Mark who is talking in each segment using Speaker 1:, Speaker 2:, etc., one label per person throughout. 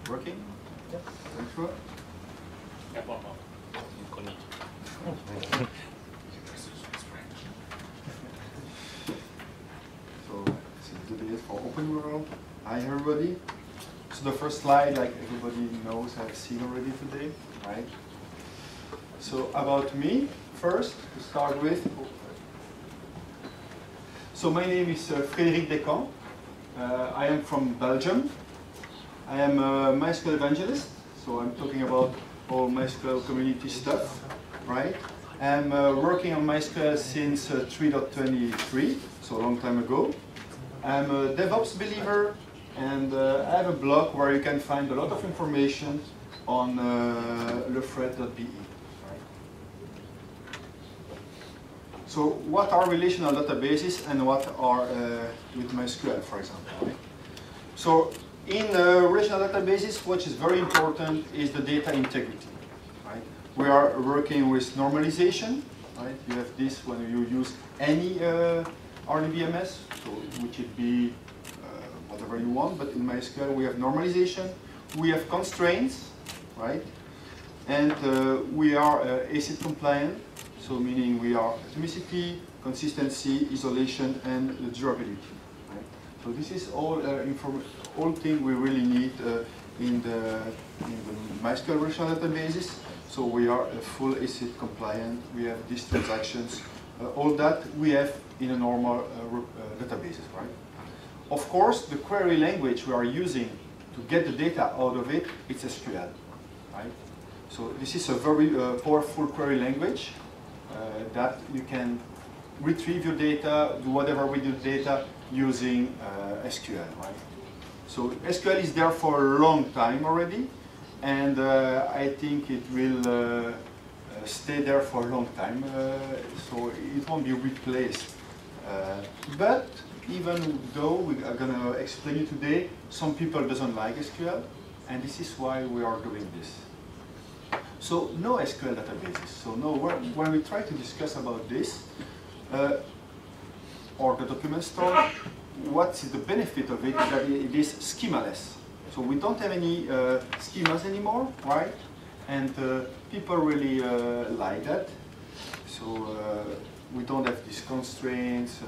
Speaker 1: Working?
Speaker 2: Yeah.
Speaker 1: Intro? So today is for Open World. Hi everybody. So the first slide, like everybody knows, I've seen already today, right? So about me, first, to start with. So my name is Frederic Descamps. I am from Belgium. I am a MySQL evangelist, so I'm talking about all MySQL community stuff, right? I'm working on MySQL since 3.23, so a long time ago. I'm a DevOps believer, and I have a blog where you can find a lot of information on lefred.be. So what are relational databases and what are with MySQL, for example? Right? So in relational databases, what is very important is the data integrity. Right? We are working with normalization. Right? You have this when you use any RDBMS, so which would be whatever you want, but in MySQL we have normalization, we have constraints, right? And we are ACID compliant. So meaning we are atomicity, consistency, isolation, and durability. Right? So this is all thing we really need in the MySQL relational databases. So we are full ACID compliant. We have these transactions. All that we have in a normal databases, right? Of course, the query language we are using to get the data out of it, it's SQL, right? So this is a very powerful query language. That you can retrieve your data, do whatever with your data using SQL, right? So SQL is there for a long time already, and I think it will stay there for a long time, so it won't be replaced. But even though we are going to explain it today, some people doesn't like SQL, and this is why we are doing this. So no SQL databases. So no, when we try to discuss about this, or the document store, what is the benefit of it? That it is schemaless. So we don't have any schemas anymore, right? And people really like that. So we don't have these constraints.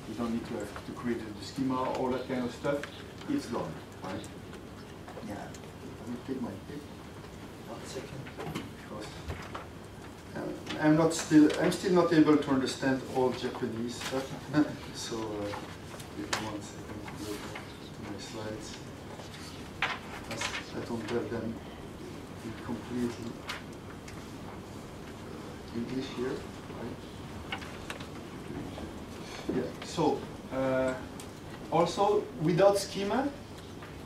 Speaker 1: We don't need to create the schema, all that kind of stuff. It's gone, right? Yeah. Let me take my pick. 1 second. Because I'm still not able to understand all Japanese stuff. So give me 1 second to go to my slides. I don't have them in completely English here, right? Yeah. So also without schema,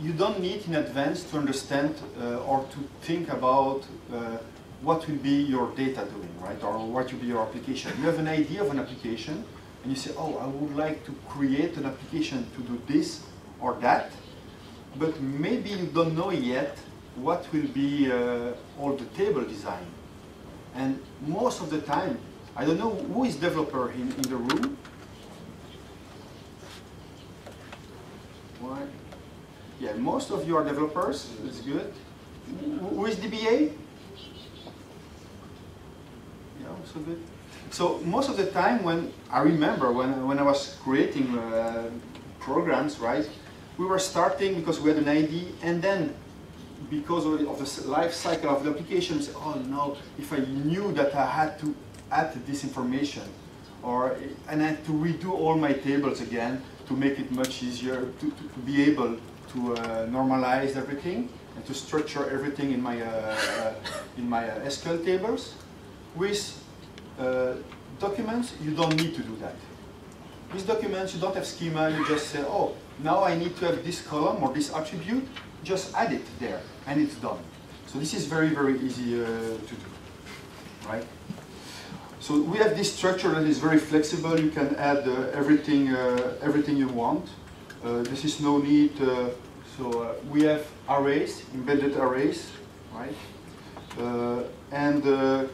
Speaker 1: you don't need in advance to understand or to think about what will be your data doing, right? Or what will be your application. You have an idea of an application, and you say, oh, I would like to create an application to do this or that, but maybe you don't know yet what will be all the table design. And most of the time, I don't know who is developer in the room. Why? Yeah, most of you are developers, that's good. Who is DBA? Yeah, also good. So most of the time when, I remember when I was creating programs, right, we were starting because we had an ID, and then because of the life cycle of the application, we said, oh no, if I knew that I had to add this information, and I had to redo all my tables again to make it much easier to be able to normalize everything and to structure everything in my SQL tables. With documents, you don't need to do that. With documents, you don't have schema, you just say, oh, now I need to have this column or this attribute, just add it there, and it's done. So this is very, very easy to do, right? So we have this structure that is very flexible. You can add everything you want. This is no need. So we have arrays, embedded arrays, right? And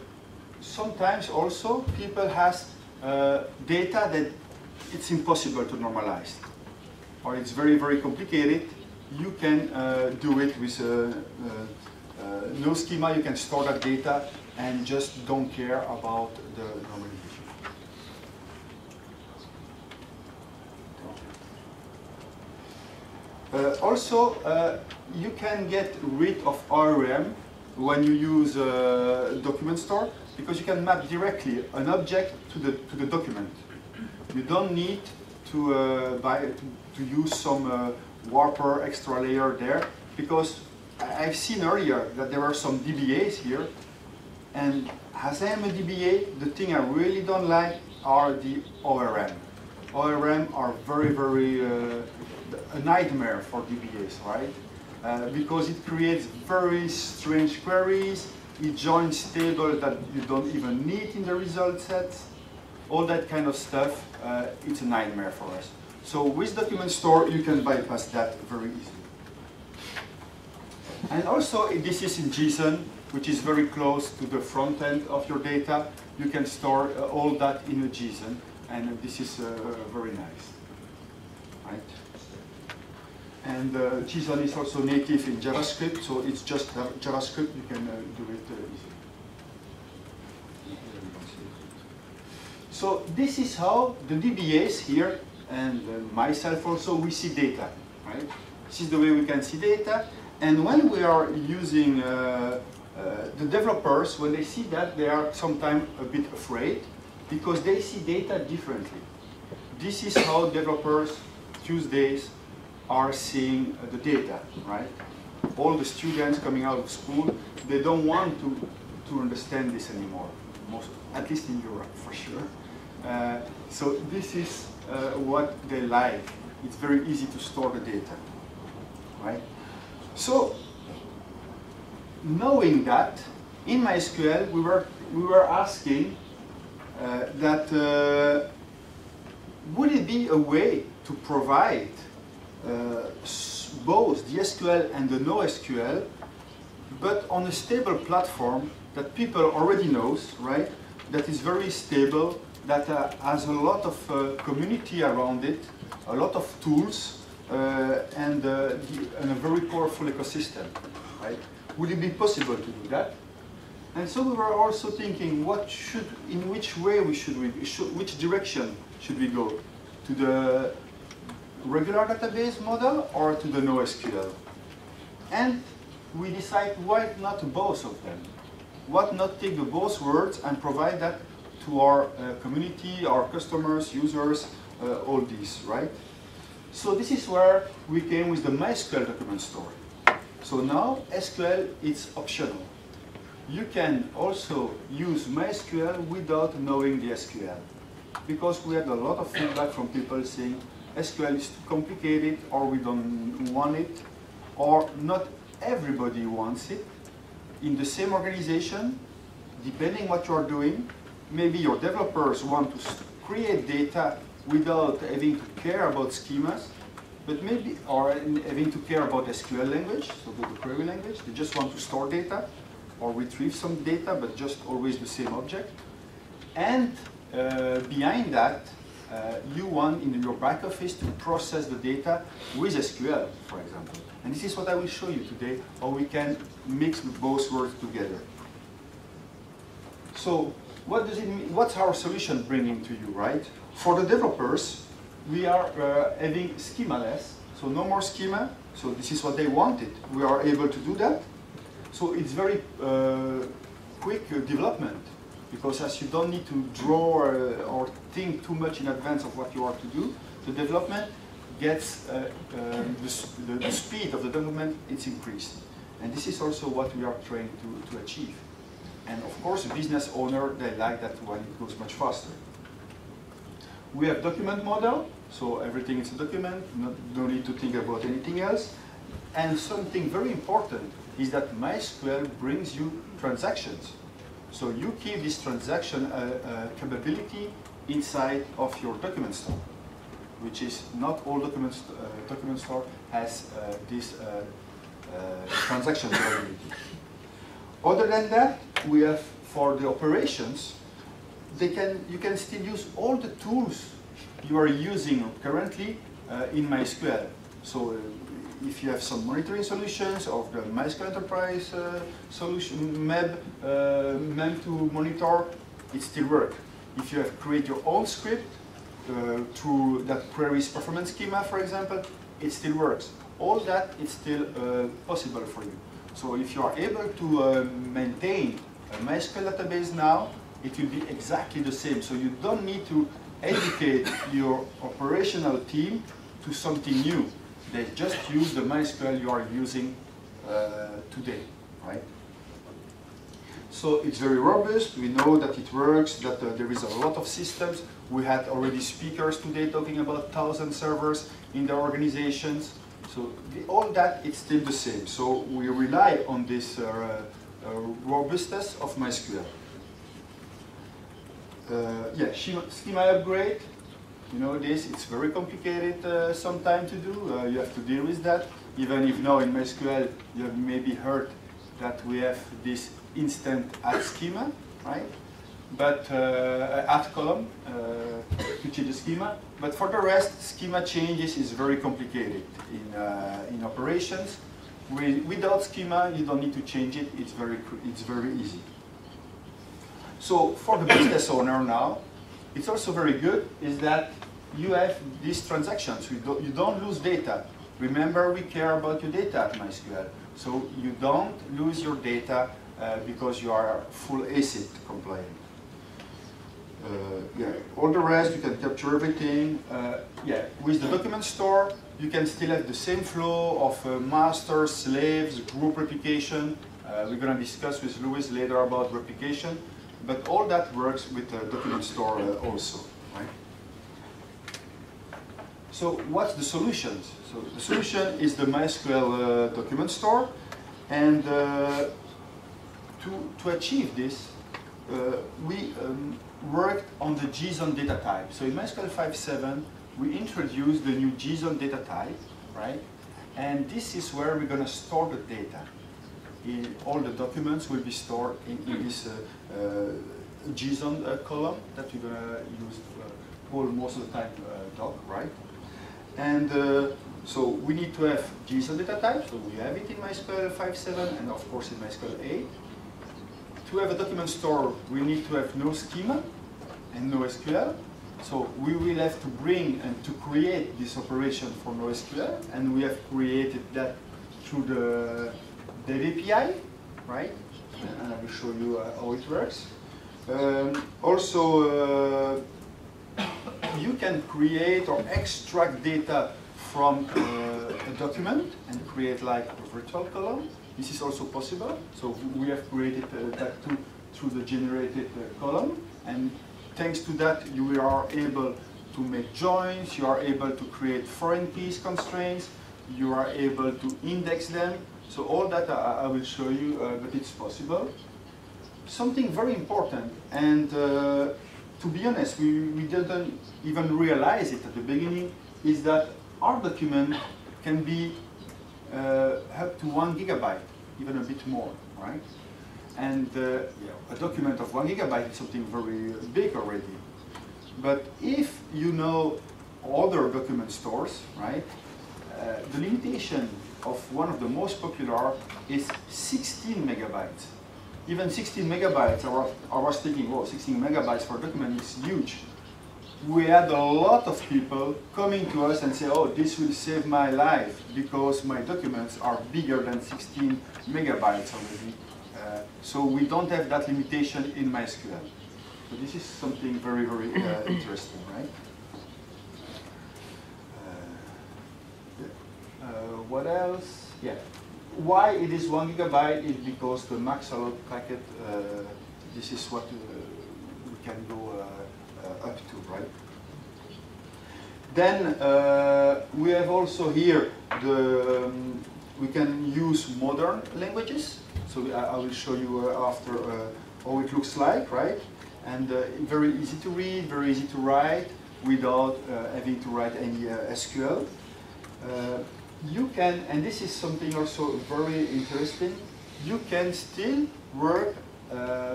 Speaker 1: sometimes also people has data that it's impossible to normalize, or it's very, very complicated, you can do it with no schema. You can store that data and just don't care about the normalization. Also, you can get rid of ORM when you use document store, because you can map directly an object to the document. You don't need to use some warper extra layer there, because I've seen earlier that there are some DBAs here, and as I am a DBA, the thing I really don't like are the ORM. ORM are very a nightmare for DBAs, right? Because it creates very strange queries, it joins tables that you don't even need in the result sets, all that kind of stuff. It's a nightmare for us. So with document store, you can bypass that very easily. And also, this is in JSON, which is very close to the front end of your data. You can store all that in a JSON, and this is very nice, right? And JSON is also native in JavaScript, so it's just JavaScript. You can do it easily. So this is how the DBAs here, and myself also, we see data, right? This is the way we can see data. And when we are using the developers, when they see that, they are sometimes a bit afraid because they see data differently. This is how developers Tuesdays are seeing the data, right? All the students coming out of school, they don't want to understand this anymore, at least in Europe, for sure. So this is what they like. It's very easy to store the data, right? So, knowing that, in MySQL we were asking that would it be a way to provide both the SQL and the NoSQL, but on a stable platform that people already knows, right? That is very stable, that has a lot of community around it, a lot of tools, and a very powerful ecosystem, right? Would it be possible to do that? And so we were also thinking, in which way which direction should we go? To the regular database model or to the NoSQL? And we decide, why not both of them? Why not take the both words and provide that to our community, our customers, users, all these, right? So this is where we came with the MySQL document store. So now SQL is optional. You can also use MySQL without knowing the SQL, because we had a lot of feedback from people saying SQL is too complicated, or we don't want it, or not everybody wants it. In the same organization, depending what you are doing, maybe your developers want to create data without having to care about schemas, but maybe, or having to care about SQL language, so the query language. They just want to store data or retrieve some data, but just always the same object. And behind that, you want in your back office to process the data with SQL, for example. And this is what I will show you today, how we can mix both words together. So what does it mean? What's our solution bringing to you, right? For the developers, we are having schemaless, so no more schema. So this is what they wanted. We are able to do that. So it's very quick development, because as you don't need to draw or think too much in advance of what you are to do, the development gets, the speed of the development is increased. And this is also what we are trying to achieve. And of course, a business owner, they like that when it goes much faster. We have document model, so everything is a document, no need to think about anything else. And something very important is that MySQL brings you transactions. So you keep this transaction capability inside of your document store, which is not all document store has this transaction capability. Other than that, we have for the operations, you can still use all the tools you are using currently in MySQL. So if you have some monitoring solutions of the MySQL Enterprise solution, MEB to monitor, it still works. If you have create your own script through that queries performance schema, for example, it still works. All that is still possible for you. So if you are able to maintain a MySQL database now, it will be exactly the same. So you don't need to educate your operational team to something new. They just use the MySQL you are using today, right? So it's very robust. We know that it works, that there is a lot of systems. We had already speakers today talking about 1,000 servers in their organizations. So all that, it's still the same. So we rely on this robustness of MySQL. Yeah, schema upgrade. You know this, it's very complicated sometimes to do. You have to deal with that. Even if now in MySQL you have maybe heard that we have this instant add schema, right? But add column to change the schema. But for the rest, schema changes is very complicated in operations. Without schema, you don't need to change it. It's very easy. So for the business owner now, it's also very good is that you have these transactions. You don't lose data. Remember, we care about your data at MySQL. So you don't lose your data because you are full ACID compliant. Yeah, all the rest, you can capture everything. Yeah, with the document store, you can still have the same flow of masters, slaves, group replication. We're going to discuss with Louis later about replication. But all that works with the document store also, right? So what's the solution? So the solution is the MySQL document store. And to achieve this, we worked on the JSON data type. So in MySQL 5.7, we introduced the new JSON data type, right? And this is where we're going to store the data. All the documents will be stored in this JSON column that we're going to use call most of the time doc, right? And so we need to have JSON data type, so we have it in MySQL 5.7 and of course in MySQL 8. To have a document store, we need to have no schema and no SQL. So we will have to bring and to create this operation for NoSQL, and we have created that through the Dev API, right? And I will show you how it works. Also, you can create or extract data from a document and create like a virtual column. This is also possible. So we have created that too through the generated column, and thanks to that, you are able to make joins, you are able to create foreign keys constraints, you are able to index them. So all that I will show you, but it's possible. Something very important, and to be honest, we didn't even realize it at the beginning, is that our document can be up to 1 gigabyte, even a bit more, right? And a document of 1 gigabyte is something very big already. But if you know other document stores, right, the limitation of one of the most popular is 16 megabytes. Even 16 megabytes, I was thinking, oh, 16 megabytes for a document is huge. We had a lot of people coming to us and say, oh, this will save my life because my documents are bigger than 16 megabytes already. So we don't have that limitation in MySQL. So this is something very, very interesting, right? What else? Yeah. Why it is 1 gigabyte is because the max allowed packet, this is what we can go up to, right? Then we have also here we can use modern languages. So I will show you after how it looks like, right? And very easy to read, very easy to write without having to write any SQL. You can, and this is something also very interesting, you can still work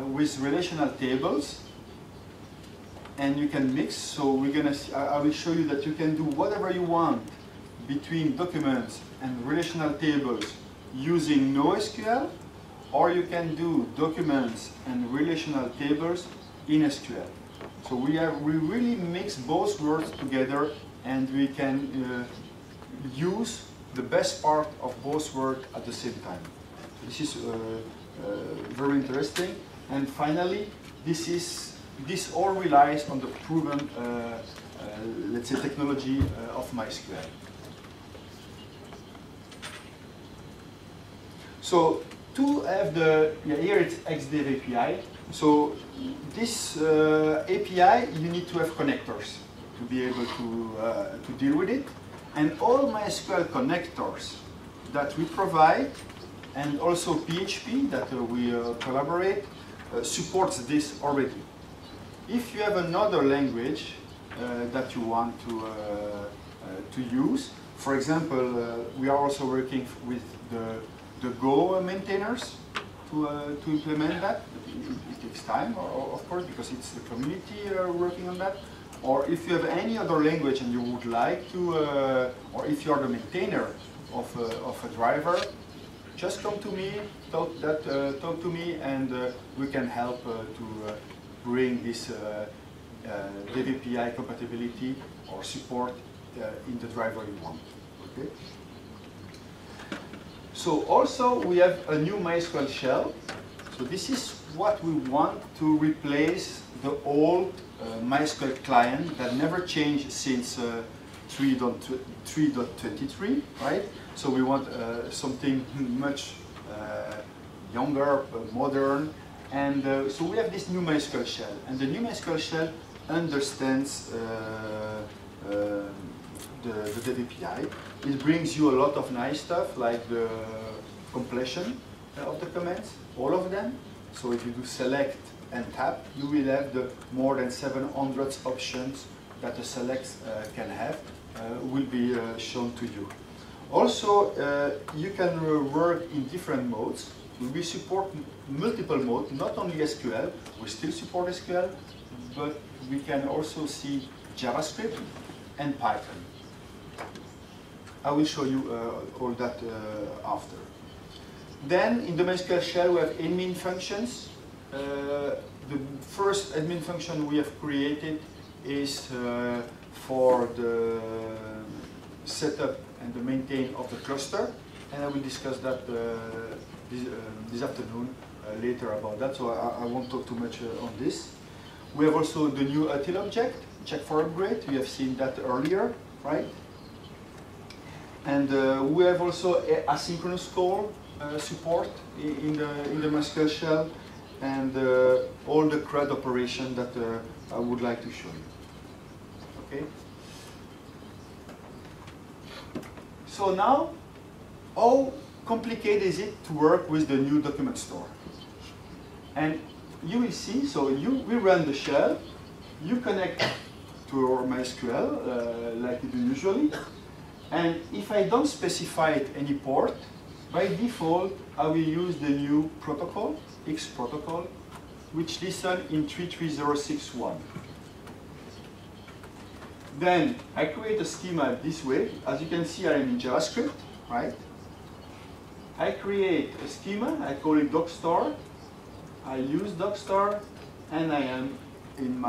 Speaker 1: with relational tables, and you can mix. So we're gonna see, I will show you that you can do whatever you want between documents and relational tables using NoSQL, or you can do documents and relational tables in SQL. So we really mix both worlds together, and we can use the best part of both worlds at the same time. This is very interesting. And finally, this all relies on the proven, let's say, technology of MySQL. So to have the, here it's XDev API. So this API, you need to have connectors to be able to deal with it. And all MySQL connectors that we provide, and also PHP that we collaborate, supports this already. If you have another language that you want to use, for example, we are also working with the Go maintainers to implement that. It takes time, of course, because it's the community working on that. Or if you have any other language and you would like to, or if you are the maintainer of a driver, just come to me, talk to me, and we can help to bring this Dev API compatibility or support in the driver you want. Okay. So also we have a new MySQL shell. So this is what we want to replace the old MySQL client that never changed since 3.23, right? So we want something much younger, modern, and so we have this new MySQL shell, and the new MySQL shell understands the Dev API. It brings you a lot of nice stuff like the completion of the commands, all of them. So if you do select and tap, you will have the more than 700 options that the select can have, will be shown to you. Also, you can work in different modes. We support multiple modes, not only SQL. We still support SQL, but we can also see JavaScript and Python. I will show you all that after. Then, in the MySQL shell, we have admin functions. The first admin function we have created is for the setup and the maintain of the cluster, and I will discuss that this afternoon later about that, so I won't talk too much on this. We have also the new util object, check for upgrade. You have seen that earlier, right? And we have also asynchronous call support in the MySQL shell, and all the Crud Operations that I would like to show you. Okay. So now, how complicated is it to work with the new document store? And you will see, so we run the shell, you connect to our MySQL like you do usually, and if I don't specify any port, by default I will use the new protocol, X protocol, which listens in 33061. Then I create a schema this way. As you can see, I am in JavaScript, right? I create a schema, I call it docstore. I use docstore, and I am in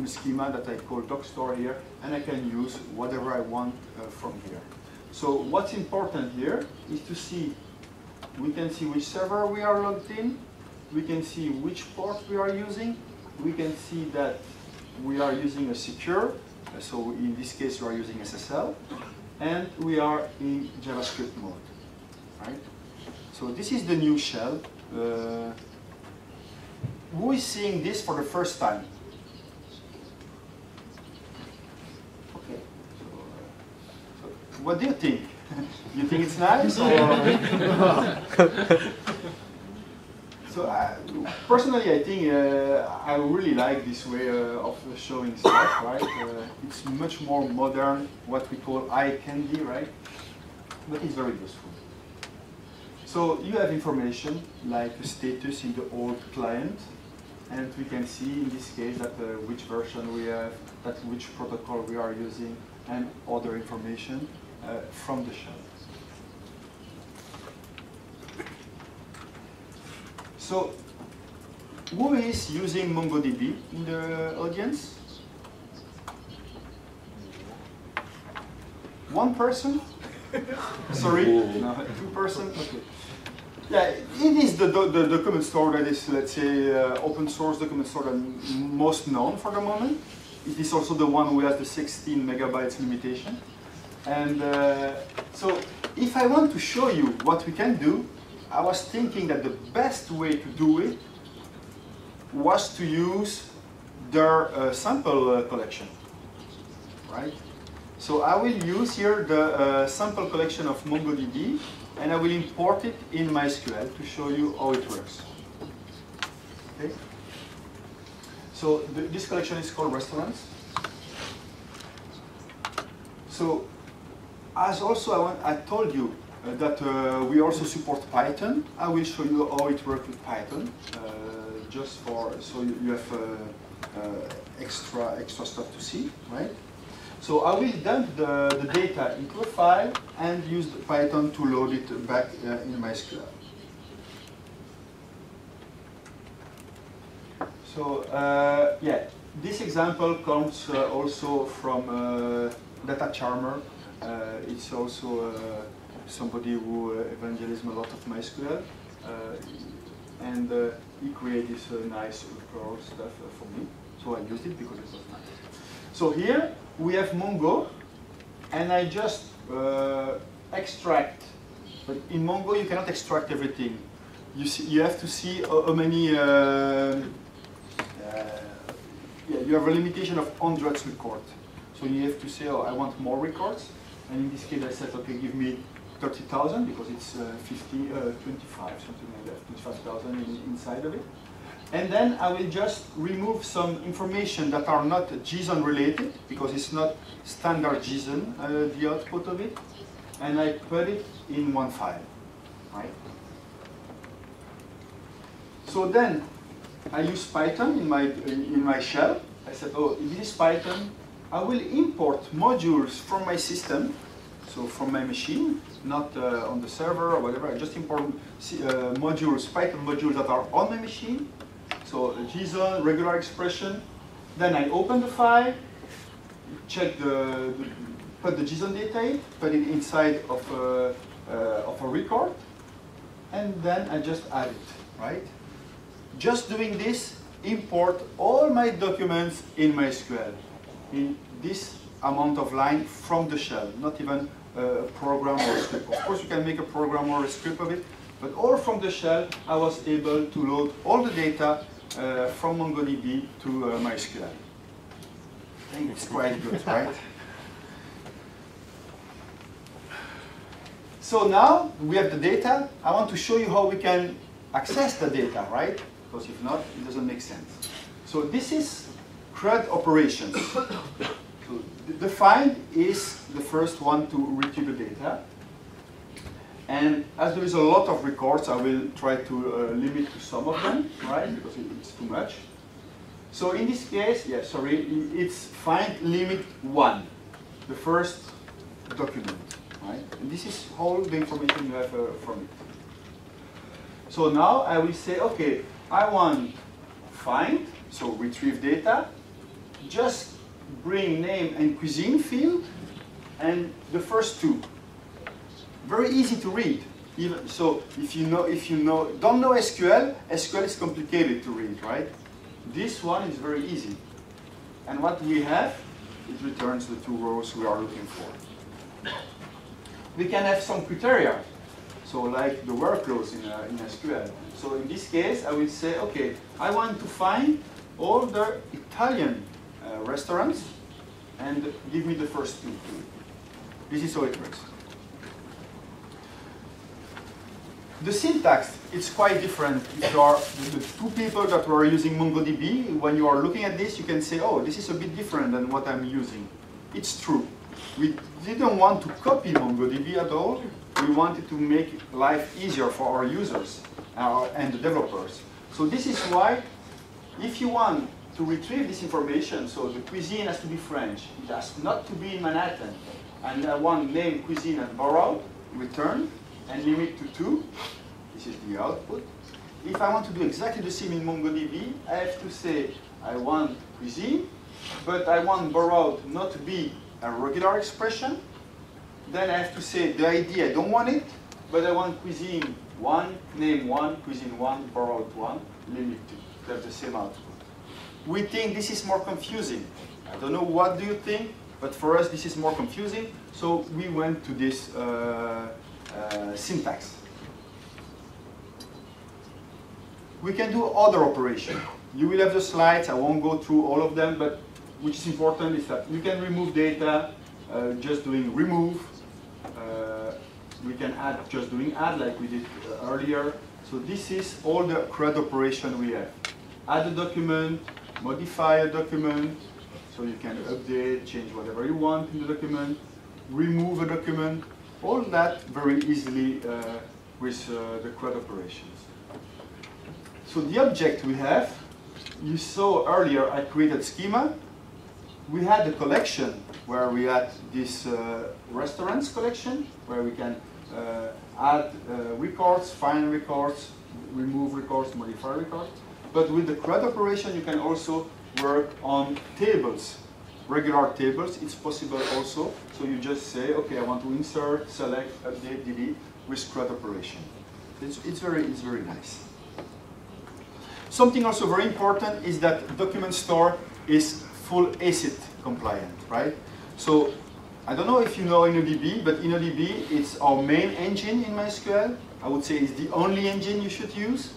Speaker 1: a schema that I call docstore here, and I can use whatever I want from here. So what's important here is to see, we can see which server we are logged in, we can see which port we are using, we can see that we are using a secure, so in this case we are using SSL, and we are in JavaScript mode, right? So this is the new shell. Who is seeing this for the first time? Okay. So what do you think? You think it's nice? So personally, I think I really like this way of showing stuff, right? It's much more modern, what we call eye candy, right? But it's very useful. So you have information like the status in the old client, and we can see in this case that which version we have, that which protocol we are using, and other information from the shell. So, who is using MongoDB in the audience? One person? Sorry, no, 2 persons? Okay. Yeah, it is the document store that is, let's say, open source document store that most known for the moment. It is also the one who has the 16 megabytes limitation. And so, if I want to show you what we can do, I was thinking that the best way to do it was to use their sample collection, right? So I will use here the sample collection of MongoDB, and I will import it in MySQL to show you how it works. Okay. So this collection is called restaurants. So as also I told you that we also support Python. I will show you how it works with Python, just for so you have extra stuff to see, right? So I will dump the data into a file and use the Python to load it back in MySQL. So yeah, this example comes also from Data Charmer. It's also somebody who evangelizes a lot of MySQL, and he created this nice curl stuff for me. So I used it because it was nice. So here we have Mongo, and I just extract. But in Mongo you cannot extract everything. You see, you have to see how many. Yeah, you have a limitation of hundreds records. So you have to say, oh, I want more records. And in this case, I said, okay, give me 30,000 because it's 25, something like that, 25,000 inside of it. And then I will just remove some information that are not JSON related because it's not standard JSON, the output of it. And I put it in one file, right? So then I use Python in my shell. I said, oh, in this Python, I will import modules from my system, so from my machine, not on the server or whatever. I just import modules, Python modules that are on my machine. So JSON, regular expression. Then I open the file, check put the JSON data in, put it inside of a record, and then I just add it, right? Just doing this, import all my documents in MySQL in this amount of line from the shell, not even a program or a script. Of course, you can make a program or a script of it, but all from the shell, I was able to load all the data from MongoDB to MySQL. I think it's quite good, right? So now we have the data. I want to show you how we can access the data, right? Because if not, it doesn't make sense. So this is Crud Operations. So the find is the first one to retrieve the data. And as there is a lot of records, I will try to limit to some of them, right? Because it's too much. So in this case, yeah, sorry, it's find limit 1, the first document, right? And this is all the information you have from it. So now I will say, okay, I want find, so retrieve data, just bring name and cuisine field, and the first 2. Very easy to read. Even so, if you don't know SQL, SQL is complicated to read, right? This one is very easy. And what we have, it returns the 2 rows we are looking for. We can have some criteria. So like the workflows in SQL. So in this case, I will say, okay, I want to find all the Italian restaurants and give me the first 2. This is how it works. The syntax, it's quite different. If you are the 2 people that were using MongoDB, when you are looking at this, you can say, oh, this is a bit different than what I'm using. It's true. We didn't want to copy MongoDB at all. We wanted to make life easier for our users and the developers. So this is why, if you want to retrieve this information, so the cuisine has to be French. It has not to be in Manhattan. And I want name, cuisine, and borrow, return, and limit to 2. This is the output. If I want to do exactly the same in MongoDB, I have to say I want cuisine, but I want borrowed not to be a regular expression. Then I have to say the ID, I don't want it, but I want cuisine 1, name 1, cuisine 1, borrowed 1, limit 2. To have the same output. We think this is more confusing. I don't know, what do you think? But for us, this is more confusing. So we went to this syntax. We can do other operations. You will have the slides. I won't go through all of them, but which is important is that we can remove data just doing remove. We can add just doing add like we did earlier. So this is all the CRUD operation we have. Add a document, modify a document, so you can update, change whatever you want in the document, remove a document, all that very easily with the CRUD operations. So the object we have, you saw earlier I created schema. We had a collection where we had this restaurants collection, where we can add records, find records, remove records, modify records. But with the CRUD operation, you can also work on tables, regular tables. It's possible also. So you just say, okay, I want to insert, select, update, delete with CRUD operation. It's very nice. Something also very important is that document store is full ACID compliant, right? So I don't know if you know InnoDB, but InnoDB is our main engine in MySQL. I would say it's the only engine you should use.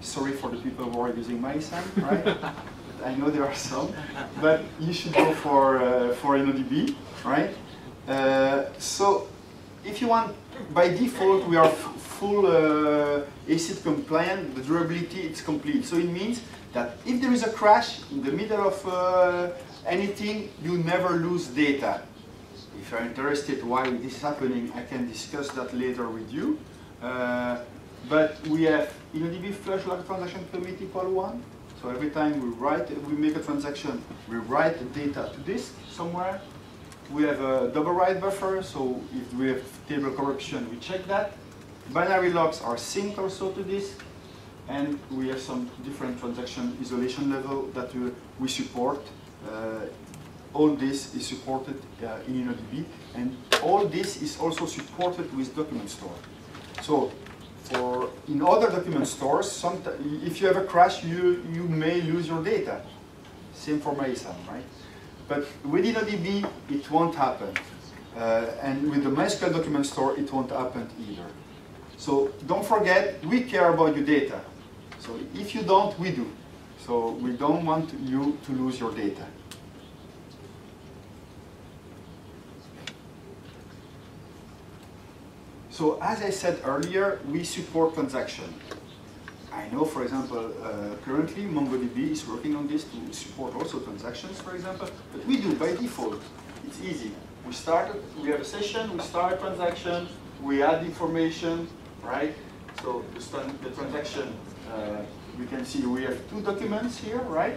Speaker 1: Sorry for the people who are using MySQL, right? I know there are some, but you should go for InnoDB, right? So if you want, by default, we are full ACID compliant. The durability is complete. So it means that if there is a crash in the middle of anything, you never lose data. If you're interested why this is happening, I can discuss that later with you. But we have InnoDB flush log transaction commit equal 1. So every time we make a transaction, we write the data to disk somewhere. We have a double write buffer, so if we have table corruption, we check that. Binary logs are synced also to disk. And we have some different transaction isolation level that we support. All this is supported in InnoDB, and all this is also supported with document store. So in other document stores, if you have a crash, you may lose your data. Same for MySQL, right? But with InnoDB, it won't happen. And with the MySQL document store, it won't happen either. So don't forget, we care about your data. So if you don't, we do. So we don't want you to lose your data. So as I said earlier, we support transaction. I know, for example, currently MongoDB is working on this to support also transactions, for example. But we do by default. It's easy. We have a session, we start a transaction, we add information, right? So the transaction, you can see we have 2 documents here, right?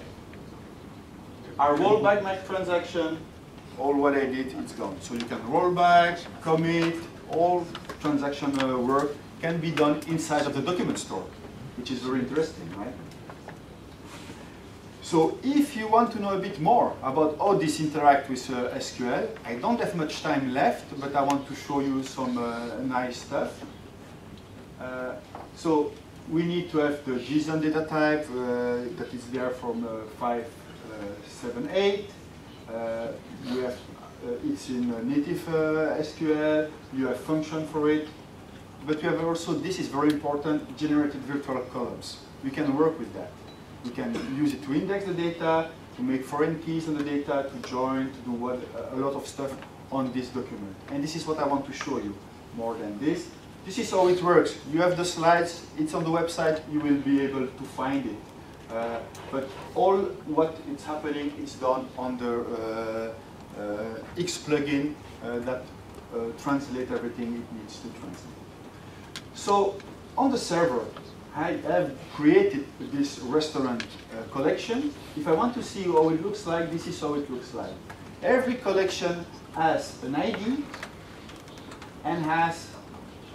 Speaker 1: I roll back my transaction, all what I did, it's gone. So you can roll back, commit, all transaction work can be done inside of the document store, which is very interesting, right? So if you want to know a bit more about how this interacts with SQL, I don't have much time left, but I want to show you some nice stuff. So we need to have the JSON data type that is there from 578. We have it's in native SQL. You have function for it, but you have also, this is very important, generated virtual columns. We can work with that. We can use it to index the data, to make foreign keys on the data, to join, to do a lot of stuff on this document. And this is what I want to show you more than this. This is how it works. You have the slides, it's on the website, you will be able to find it. But all what is happening is done on the X plugin that translates everything it needs to translate. So on the server, I have created this restaurant collection. If I want to see how it looks like, this is how it looks like. Every collection has an ID and has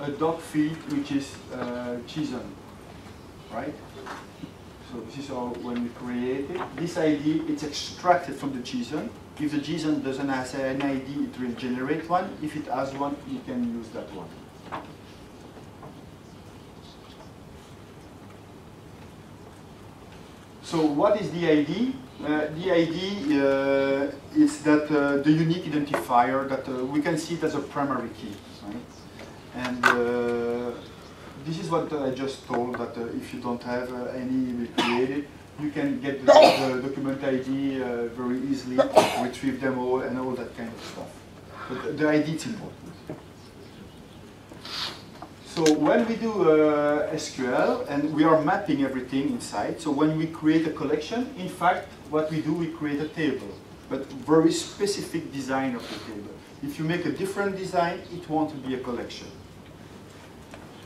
Speaker 1: a doc field which is JSON, right? So this is how when we create it. This ID, it's extracted from the JSON. If the JSON doesn't have an ID, it will generate one. If it has one, you can use that one. So what is the ID? The ID is that the unique identifier that we can see it as a primary key, right? And this is what I just told, that if you don't have any created, you can get the document ID very easily, retrieve them all, and all that kind of stuff. But the ID is important. So when we do SQL, and we are mapping everything inside, so when we create a collection, in fact, what we do, we create a table, but very specific design of the table. If you make a different design, it won't be a collection.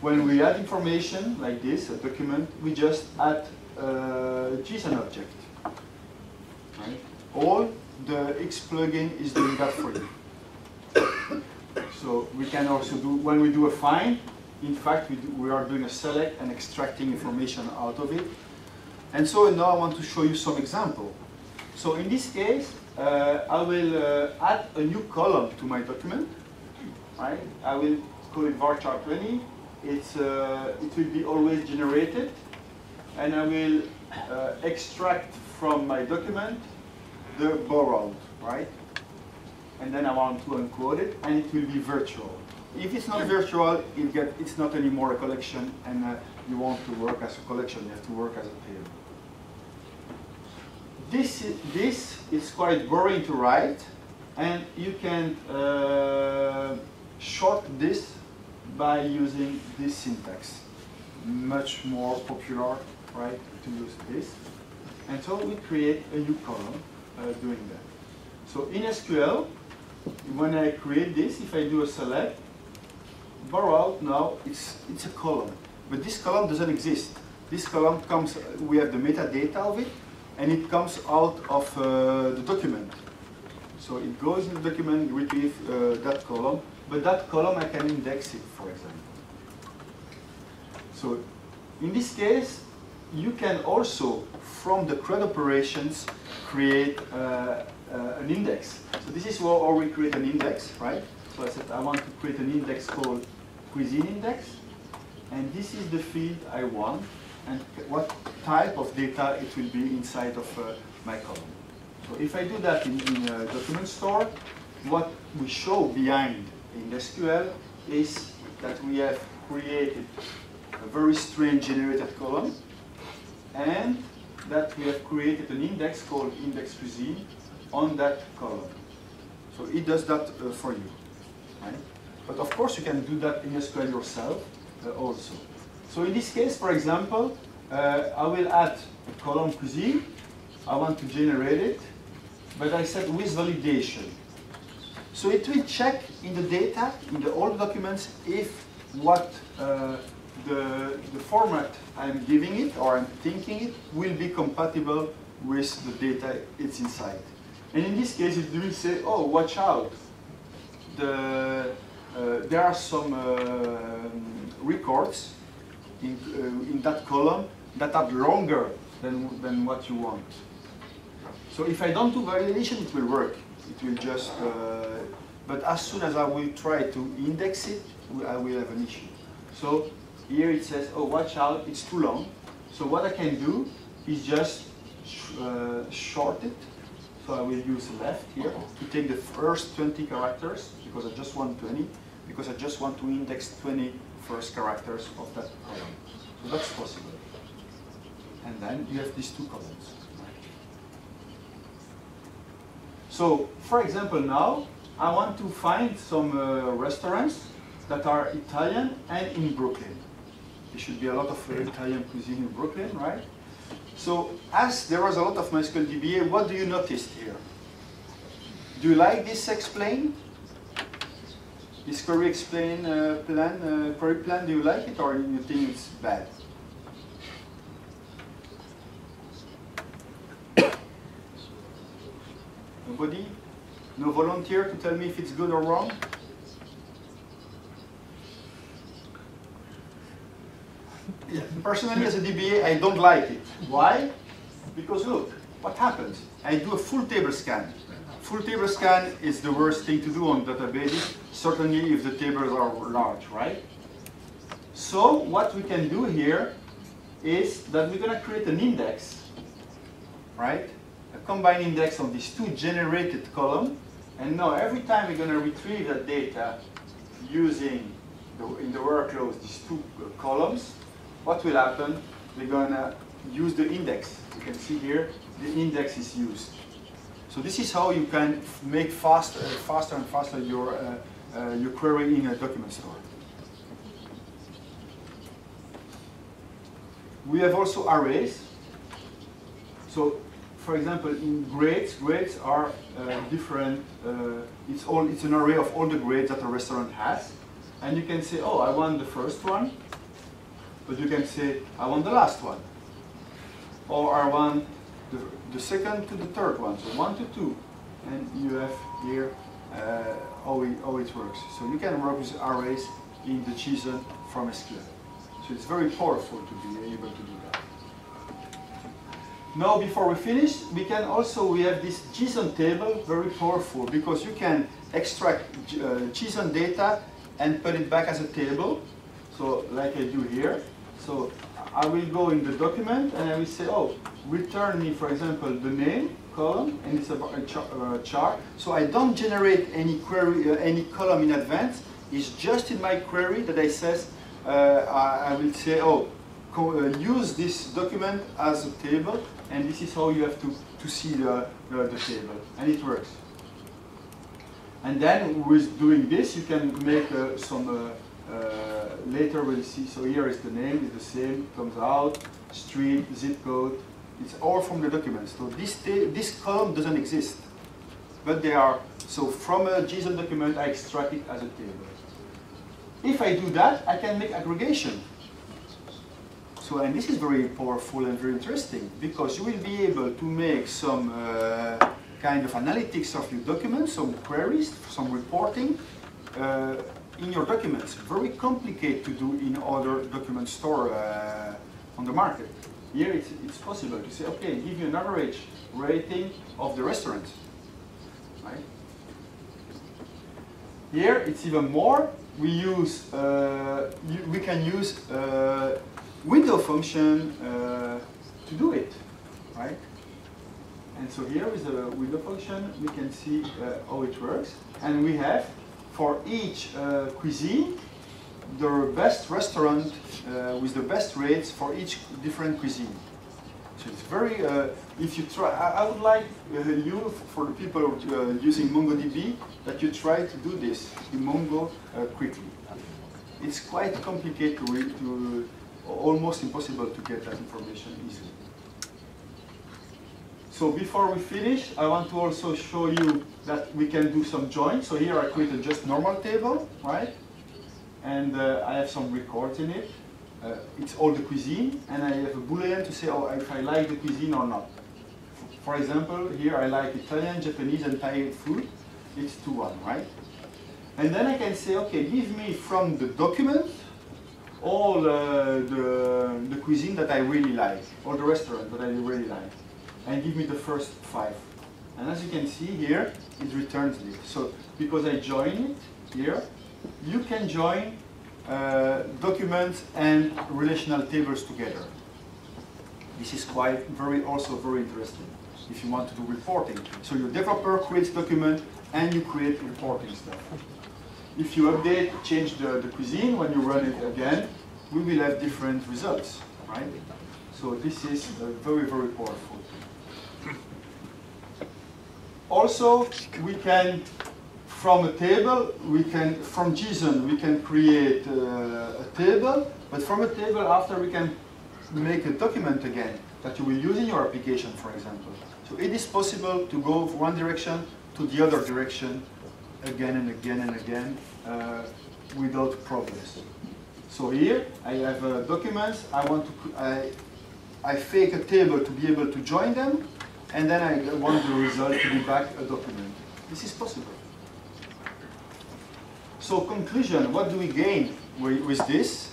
Speaker 1: When we add information like this, a document, we just add a JSON object. Right? All the X plugin is doing that for you. So we can also do, when we do a find, in fact, we are doing a select and extracting information out of it. And so now I want to show you some example. So in this case, I will add a new column to my document. Right? I will call it varchar20. It will be always generated. And I will extract from my document the borrowed, right? And then I want to encode it, and it will be virtual. If it's not virtual, it's not anymore a collection, and you want to work as a collection, you have to work as a table. This is quite boring to write, and you can short this by using this syntax. Much more popular, right, to use this. And so we create a new column doing that. So in SQL, when I create this, if I do a select, borrowed now, it's a column. But this column doesn't exist. This column comes, we have the metadata of it, and it comes out of the document. So it goes in the document, retrieve that column, but that column I can index it, for example. So in this case, you can also, from the Crud Operations, create an index. So this is how we create an index, right? So I said I want to create an index called cuisine index, and this is the field I want, and what type of data it will be inside of my column. So if I do that in a document store, what we show behind in SQL is that we have created a very strange generated column, and that we have created an index called index cuisine on that column. So it does that for you, right? But of course you can do that in SQL yourself also. So in this case, for example, I will add a column cuisine. I want to generate it, but I said with validation. So it will check in the data, in the old documents, if what the format I'm giving it, or I'm thinking it, will be compatible with the data it's inside. And in this case, it will say, oh, watch out. There are some records in that column that are longer than what you want. So if I don't do validation, it will work. It will just, but as soon as I will try to index it, I will have an issue. So here it says, oh, watch out, it's too long. So what I can do is just short it. So I will use left here to take the first 20 characters, because I just want 20, because I just want to index 20 first characters of that column. So that's possible. And then you have these two columns. So, for example, now I want to find some restaurants that are Italian and in Brooklyn. There should be a lot of Italian cuisine in Brooklyn, right? So, as there was a lot of MySQL DBA, what do you notice here? Do you like this explain? This query explain query plan, do you like it, or you think it's bad? Nobody? No volunteer to tell me if it's good or wrong? Yeah, personally, as a DBA, I don't like it. Why? Because look, what happens? I do a full table scan. Full table scan is the worst thing to do on databases, certainly if the tables are large, right? So what we can do here is that we're going to create an index, right? A combined index on these two generated columns. And now every time we're going to retrieve that data using, in the workloads, these two columns, what will happen? We're going to use the index. You can see here, the index is used. So this is how you can make faster and faster your query in a document store. We have also arrays. So, for example, in grades are different. It's an array of all the grades that a restaurant has, and you can say, oh, I want the first one, but you can say, I want the last one, or I want the second to the third one, so 1 to 2, and you have here how it works. So you can work with arrays in the JSON from SQL. So it's very powerful to be able to do that. Now, before we finish, we have this JSON table, very powerful, because you can extract JSON data and put it back as a table. So, like I do here. So, I will go in the document and I will say, oh, return me, for example, the name column, and it's a chart. So I don't generate any query, any column in advance. It's just in my query that I says, I will say, oh, use this document as a table, and this is how you have to see the table, and it works. And then with doing this, you can make some, later we'll see, so here is the name, it's the same, comes out, street, zip code, it's all from the document. So this column doesn't exist, but they are, so from a JSON document, I extract it as a table. If I do that, I can make aggregation. So, and this is very powerful and very interesting, because you will be able to make some kind of analytics of your documents, some queries, some reporting in your documents. Very complicated to do in other document store on the market. Here it's possible to say, okay, give you an average rating of the restaurant. Right? Here it's even more. We use we can use window function to do it, right? And so here with the window function, we can see how it works, and we have for each cuisine the best restaurant with the best rates for each different cuisine. So it's very, if you try, I would like you, for the people using MongoDB, that you try to do this in Mongo quickly. It's quite complicated to almost impossible to get that information easily. So before we finish, I want to also show you that we can do some joins. So here I created just normal table, right? And I have some records in it. It's all the cuisine, and I have a boolean to say, oh, if I like the cuisine or not. For example, here I like Italian, Japanese, and Thai food. It's 2-1, right? And then I can say, okay, give me from the document all the cuisine that I really like, or the restaurant that I really like, and give me the first 5. And as you can see here, it returns it. So because I join it here, you can join documents and relational tables together. This is also very interesting if you want to do reporting. So your developer creates document and you create reporting stuff. If you update, change the cuisine, when you run it again, we will have different results, right? So this is very, very powerful. Also, we can, from a table, from JSON, we can create a table, but from a table after we can make a document again that you will use in your application, for example. So it is possible to go from one direction to the other direction again and again and again without problems. So here I have documents. I fake a table to be able to join them, and then I want the result to be back a document. This is possible. So conclusion, what do we gain with this?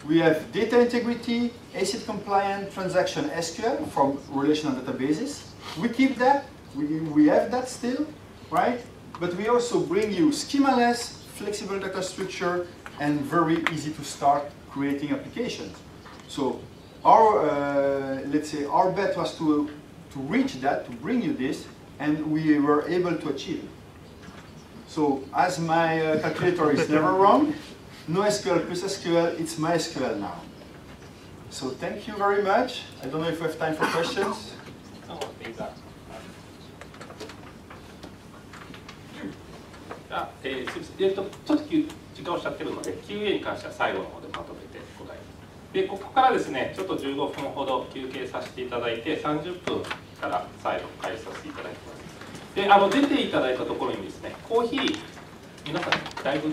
Speaker 1: We have data integrity, ACID compliant transaction SQL from relational databases. We keep that, we have that still, right? But we also bring you schemaless, flexible data structure, and very easy to start creating applications. So our, let's say, our bet was to reach that, to bring you this, and we were able to achieve it. So as my calculator is never wrong, NoSQL plus SQL, it's MySQL now. So thank you very much. I don't know if we have time for questions.
Speaker 2: No,すみません。ちょっと時間をおっしゃってるので、QA に関しては最後の方でまとめて答えます。で、ここからですね、ちょっと15分ほど休憩させていただいて、30分から再度開始させていただきます。で、出ていただいたところにですね、コーヒー、皆さんだいぶ